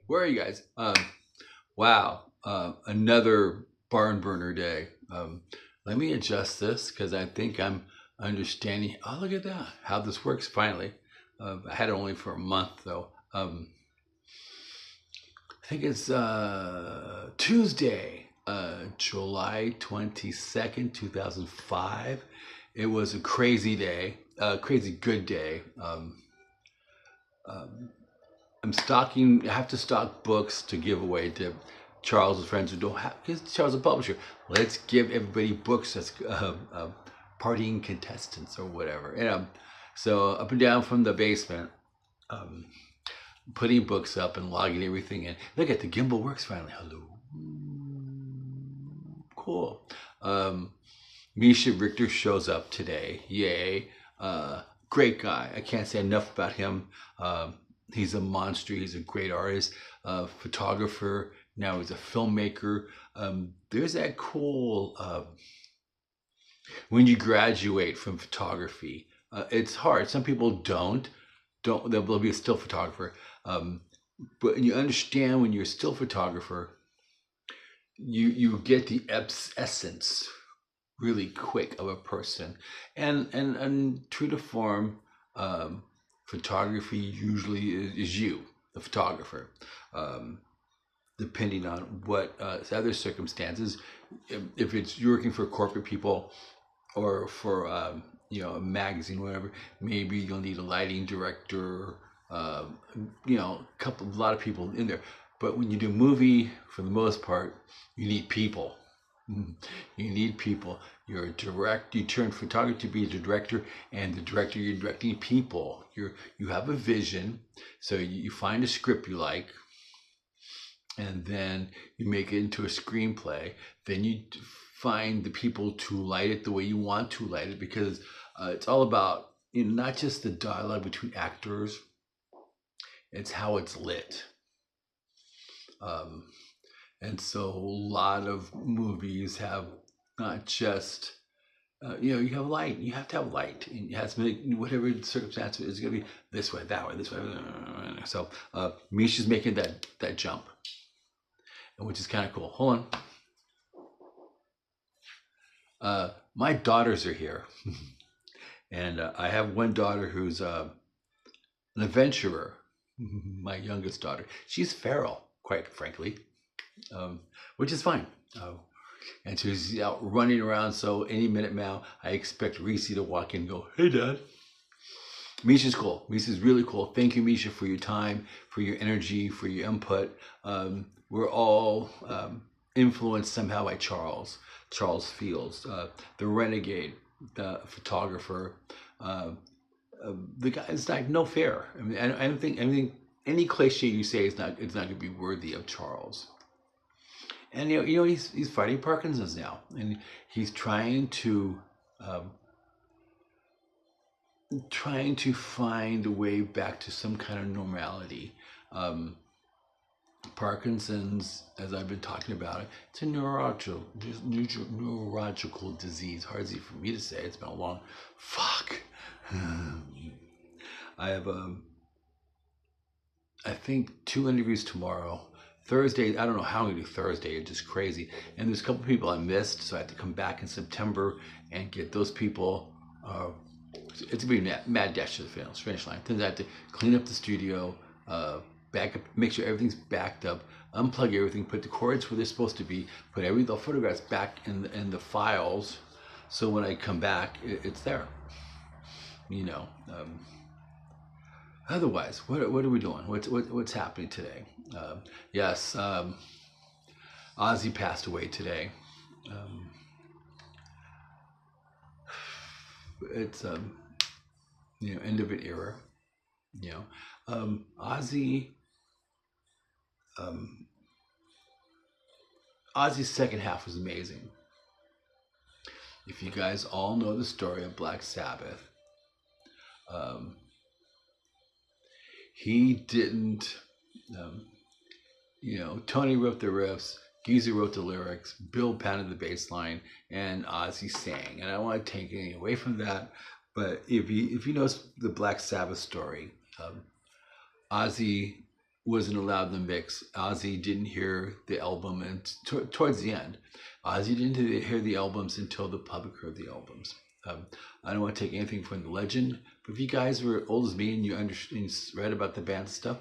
Where are you guys? Wow, another barn burner day. Let me adjust this because I think I'm understanding. Oh, look at that! How this works finally. I had it only for a month though. I think it's Tuesday, July 22nd, 2005. It was a crazy day, a crazy good day. Um, I'm stocking. I have to stock books to give away to Charles's friends who don't have. Because Charles is a publisher. Let's give everybody books as partying contestants or whatever. So up and down from the basement, um, putting books up and logging everything in. Look at the gimbal works finally. Hello, cool. Um, Misha Richter shows up today. Yay. Great guy. I can't say enough about him. He's a monster. He's a great artist, photographer. Now he's a filmmaker. There's that cool when you graduate from photography. It's hard. Some people don't. They'll be a still photographer. But you understand when you're a still photographer, you get the essence really quick of a person, and true to form, photography usually is you, the photographer. Um, Depending on what other circumstances, if it's you're working for corporate people or for a magazine, whatever, maybe you'll need a lighting director, a lot of people in there. But when you do movie, for the most part, you need people. You need people. You're a direct. You turn photography to be the director, and the director you're directing people. You have a vision, so you find a script you like, and then you make it into a screenplay. Then you find the people to light it the way you want to light it, because it's all about not just the dialogue between actors, it's how it's lit. Um, and so a lot of movies have not just you have light. You have to have light. And it has to make whatever circumstance is going to be this way, that way, this way. So Misha's making that jump, which is kind of cool. Hold on. My daughters are here, and I have one daughter who's an adventurer. My youngest daughter, she's feral, quite frankly, which is fine. And she's out running around. So any minute now, I expect Reese to walk in and go, "Hey, Dad." Misha's cool. Misha's really cool. Thank you, Misha, for your time, for your energy, for your input. We're all influenced somehow by Charles Fields, the renegade, the photographer. Uh, the guy is like no fair. I mean, I don't think anything, any cliche you say is not it's not going to be worthy of Charles. And he's fighting Parkinson's now, and he's um, trying to find a way back to some kind of normality. Um, Parkinson's, as I've been talking about it, it's a neurological disease. Hard for me to say. It's been a long fuck. I have I think 2 interviews tomorrow. Thursday, I don't know how I'm gonna do Thursday. It's just crazy. And there's a couple people I missed, so I have to come back in September and get those people. It's gonna be a mad dash to the finish line. Then I have to clean up the studio, back up, make sure everything's backed up, unplug everything, put the cords where they're supposed to be, put the photographs back in the files, so when I come back, it's there. You know. Otherwise, what are we doing? What's happening today? Yes, Ozzy passed away today. Um, it's end of an era. You know, Ozzy. Um, Ozzy's second half was amazing. If you guys all know the story of Black Sabbath, um, he didn't. Um, Tony wrote the riffs, Geezer wrote the lyrics, Bill pounded the bass line, and Ozzy sang. And I don't want to take anything away from that, but if you know the Black Sabbath story, Ozzy wasn't allowed in the mix. Ozzy didn't hear the album, and towards the end, Ozzy didn't hear the albums until the public heard the albums. I don't want to take anything from the legend, but if you guys were old as me and you understand, read about the band stuff,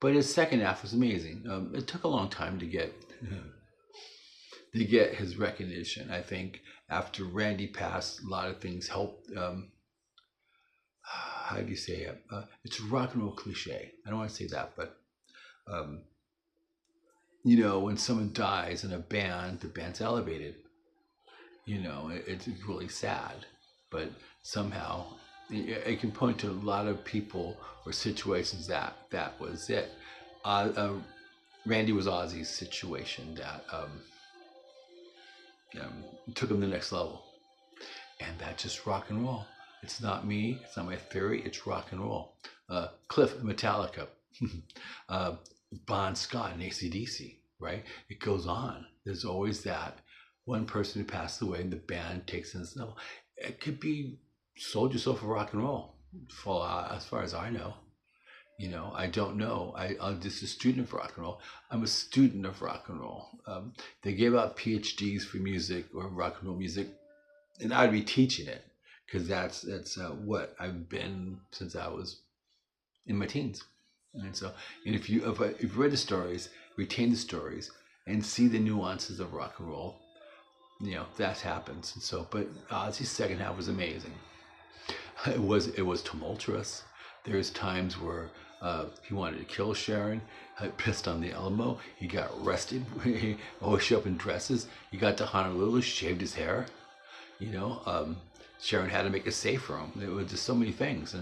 but his second half was amazing. It took a long time to get his recognition. I think after Randy passed, a lot of things helped. How do you say it? It's a rock and roll cliche. I don't want to say that, but when someone dies in a band, the band's elevated. It's really sad, but somehow it can point to a lot of people or situations that was it. Randy was Ozzy's situation that took him to the next level, and that's just rock and roll. It's not me. It's not my theory. It's rock and roll. Cliff, Metallica, Bon Scott, and AC/DC, right? It goes on. There's always that one person who passed away and the band takes in this level. It could be sold yourself for rock and roll, as far as I know. I don't know. I'm just a student of rock and roll. I'm a student of rock and roll. They gave out PhDs for music or rock and roll music, and I'd be teaching it because that's what I've been since I was in my teens. And if you read the stories, retain the stories, and see the nuances of rock and roll, that happens. And but Ozzy's second half was amazing. It was tumultuous. There's times where he wanted to kill Sharon, pissed on the Alamo. He got arrested. He always showed up in dresses. He got to Honolulu, shaved his hair. Sharon had to make a safe for him. There was just so many things,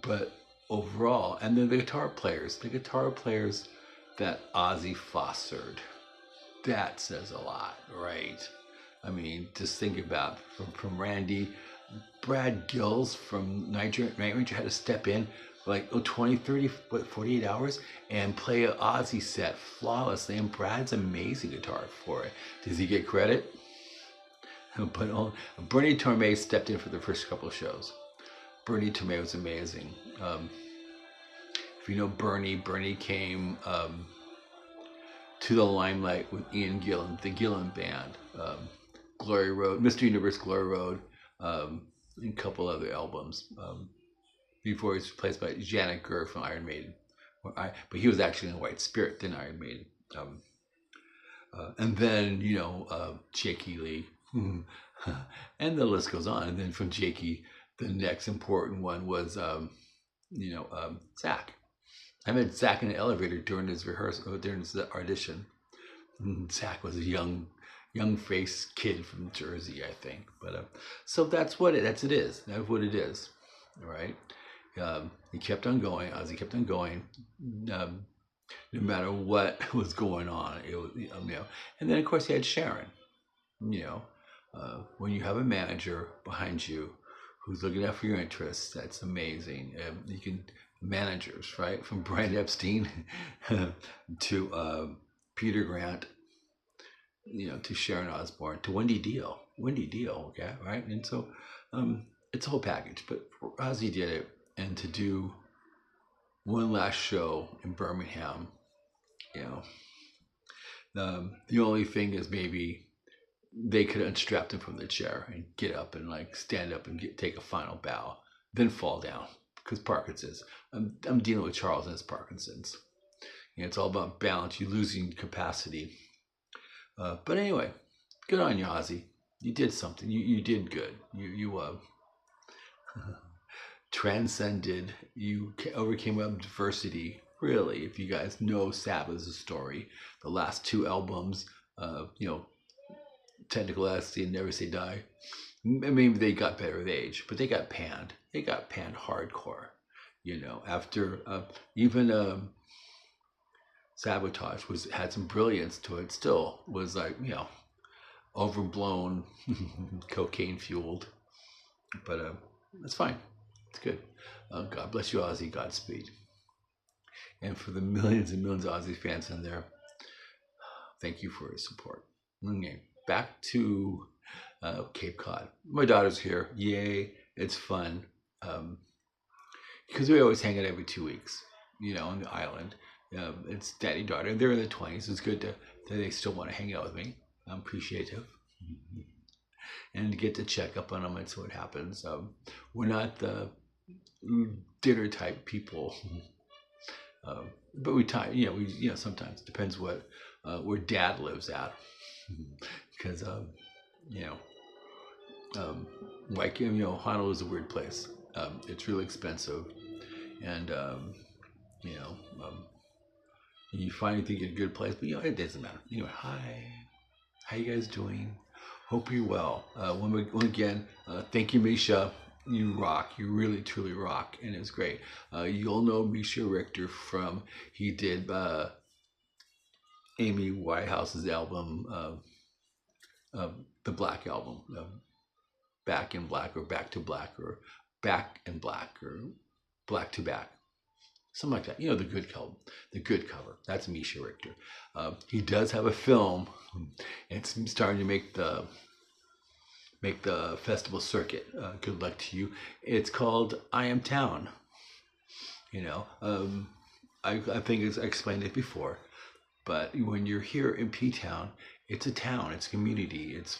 but overall, and then the guitar players that Ozzy fostered, that says a lot, right? I mean, just think about from Randy, Brad Gills from Night Ranger had to step in like 20, 30, 48 hours and play an Ozzy set flawlessly. And Brad's amazing guitar for it. Does he get credit? But Bernie Tormé stepped in for the first couple of shows. Bernie Tormé was amazing. If you know Bernie came to the limelight with Ian Gillan, the Gillan Band, Glory Road, Mr. Universe, Glory Road, and a couple other albums. Before he was replaced by Janet Gurr from Iron Maiden. But he was actually in White Spirit, then Iron Maiden. And then, Jakey Lee. And the list goes on. And then from Jakey, the next important one was, Zach. I met Zach in the elevator during his rehearsal, during his audition. Zach was a young face kid from Jersey, I think. But so that's what it is. That's what it is. All right. He kept on going. Ozzy kept on going. No matter what was going on, it was, And then of course he had Sharon. When you have a manager behind you who's looking out for your interests, that's amazing. You can managers, right, from Brian Epstein to Peter Grant, to Sharon Osbourne, to Wendy Deal, okay, right? And so it's a whole package. But Ozzy did it, and to do one last show in Birmingham, the only thing is maybe they could unstrap him from the chair and get up and stand up and take a final bow, then fall down because Parkinson's. I'm dealing with Charles and his Parkinson's. It's all about balance. You're losing capacity. But anyway, good on you, Ozzy. You did something. You did good. You transcended. You overcame adversity. Really, if you guys know Sabbath's story, the last two albums, Technical Ecstasy and Never Say Die. Maybe they got better with age, but they got panned. They got panned hardcore. After even Sabotage had some brilliance to it. Still was overblown, cocaine fueled. But it's fine. It's good. God bless you, Ozzy. Godspeed. And for the millions and millions of Ozzy fans in there, thank you for your support. Okay, back to Cape Cod. My daughter's here. Yay, it's fun. Because we always hang out every 2 weeks. on the island. It's daddy daughter. They're in their 20s. It's good that they still want to hang out with me. I'm appreciative, and to get to check up on them and see what happens. We're not the dinner type people, but we time. We sometimes it depends where dad lives at, because you know like Honolulu is a weird place. It's really expensive, and you know you finally think you're a good place, but it doesn't matter. Hi, how you guys doing? Hope you're well. Again, thank you, Misha. You rock. You really, truly rock, and it's great. You'll know Misha Richter from he did Amy Winehouse's album, the Black Album, Back in Black or Back to Black or Back in Black or Black to Back. Something like that. The good cover. That's Misha Richter. He does have a film. It's starting to make the festival circuit. Good luck to you. It's called I Am Town. I think I explained it before, but when you're here in P-Town, it's a town, it's a community, it's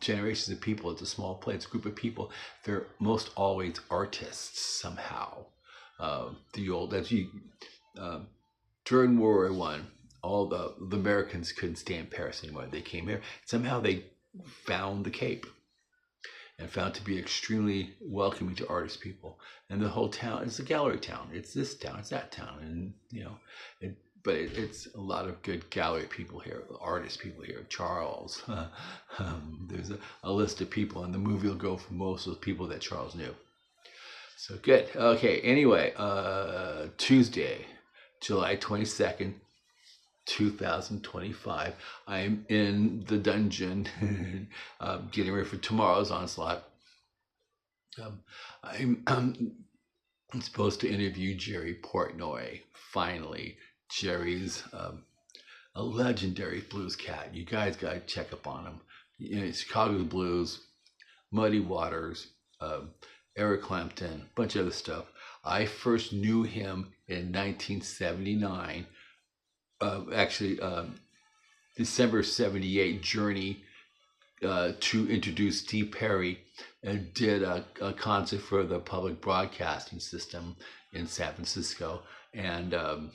generations of people, it's a small place, it's a group of people. They're most always artists somehow. During World War I, all the Americans couldn't stay in Paris anymore. They came here. Somehow they found the Cape and found to be extremely welcoming to artist people. And the whole town, it's a gallery town. It's this town, it's that town. And, but it's a lot of good gallery people here, artist people here. Charles, there's a list of people, and the movie will go for most of the people that Charles knew. So good. Okay, anyway, Tuesday, July 22nd, 2025. I'm in the dungeon getting ready for tomorrow's onslaught. I'm supposed to interview Jerry Portnoy. Finally, Jerry's a legendary blues cat. You guys got to check up on him. Chicago Blues, Muddy Waters, Eric Clapton, a bunch of other stuff. I first knew him in 1979. December 78, Journey to introduce Steve Perry did a concert for the public broadcasting system in San Francisco, and it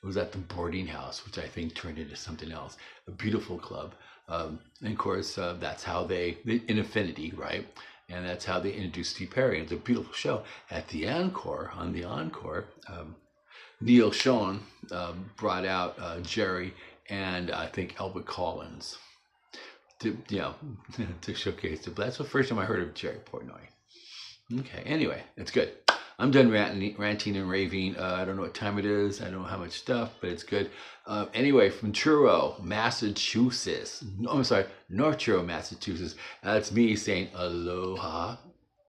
was at the boarding house, which I think turned into something else. A beautiful club, and of course that's how they in Infinity, right? And that's how they introduced Steve Perry. It's a beautiful show. At the encore, Neil Schon brought out Jerry and I think Albert Collins to showcase it. But that's the first time I heard of Jerry Portnoy. Okay, anyway, it's good. I'm done ranting and raving. I don't know what time it is. I don't know how much stuff, but it's good. Anyway, from Truro, Massachusetts. No, I'm sorry, North Truro, Massachusetts. That's me saying aloha.